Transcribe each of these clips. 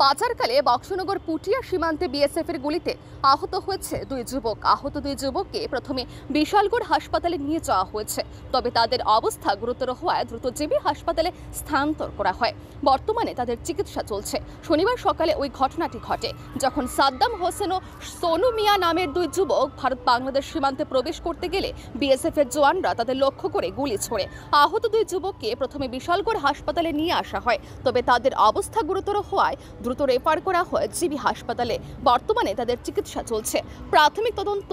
পাচারকালে বক্সনগর পুটিয়া সীমান্তে বিএসএফ এর গুলিতে আহত হয়েছে দুই যুবক। আহত দুই যুবককে প্রথমে বিশালগড় হাসপাতালে নিয়ে যাওয়া হয়েছে, তবে তাদের অবস্থা গুরুতর হওয়ায় দ্রুত জেবি হাসপাতালে স্থানান্তর করা হয়। বর্তমানে তাদের চিকিৎসা চলছে। শনিবার সকালে ওই ঘটনাটি ঘটে যখন সাদ্দাম হোসেন ও সোনু মিয়া নামের দুই যুবক ভারত বাংলাদেশ সীমান্তে প্রবেশ করতে গেলে বিএসএফ এর জওয়ানরা তাদের লক্ষ্য করে গুলি ছোড়ে। আহত দুই যুবককে প্রথমে বিশালগড় হাসপাতালে নিয়ে আসা হয়, তবে তাদের অবস্থা গুরুতর হওয়ায় দ্রুত রেফার করা হয় জিবি হাসপাতালে। বর্তমানে তাদের চিকিৎসা চলছে। প্রাথমিক তদন্ত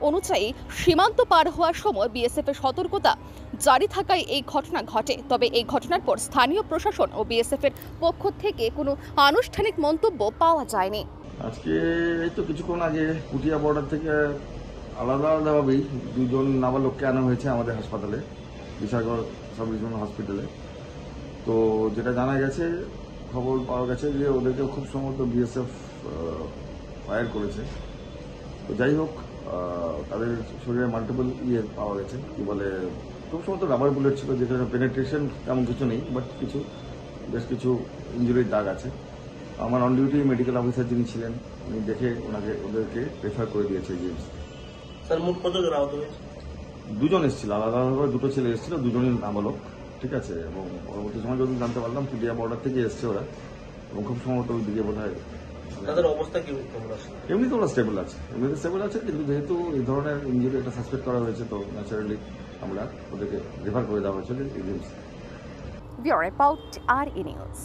অনুযায়ী সীমান্ত পার হওয়ার সময় বিএসএফ এর সতর্কতা জারি থাকায় এই ঘটনা ঘটে। তবে এই ঘটনার পর স্থানীয় প্রশাসন ও বিএসএফ এর পক্ষ থেকে কোনো আনুষ্ঠানিক মন্তব্য পাওয়া যায়নি। আজকে এই তো কিছুক্ষণ আগে পুটিয়া বর্ডার থেকে আলাদাভাবেই দুজন নাবালককে আনা হয়েছে আমাদের হাসপাতালে, বিশালগড় সাব রিজিওনাল হসপিটালে। তো যেটা জানা গেছে, খবর পাওয়া গেছে যে ওদেরকে খুব সম্ভবত বিএসএফ ফায়ার করেছে। তো যাই হোক, তাদের শরীরে মাল্টিপল পাওয়া গেছে, কি বলে, খুব সম্ভবত রাবার বুলেট ছিল, যেটা পেনেট্রেশন তেমন কিছু নেই, বাট বেশ কিছু ইঞ্জুরির দাগ আছে। আমার অন ডিউটি মেডিকেল অফিসার যিনি ছিলেন, উনি দেখে ওদেরকে রেফার করে দিয়েছে জিএমসি। স্যার, মোট কতজন আহত হয়েছে? দুজন এসেছিল, আলাদাভাবে দুটো ছেলে এসেছিল, দুজনই নাবালক, ঠিক আছে। এবং পরবর্তী সময় যদি জানতে পারলাম পুটিয়া বর্ডার থেকে এসছে ওরা, এবং খুব সম্ভবত ওই দিকে বোধ হয় তাদের অবস্থা কি? এমনি তো ওরা স্টেবল আছে, কিন্তু যেহেতু এই ধরনের ইঞ্জুরি একটা সাসপেক্ট করা হয়েছে, তো ন্যাচারালি আমরা ওদেরকে রেফার করে দেওয়া হয়েছিল এজেন্সি। ব্যুরো রিপোর্ট আর ই নিউজ।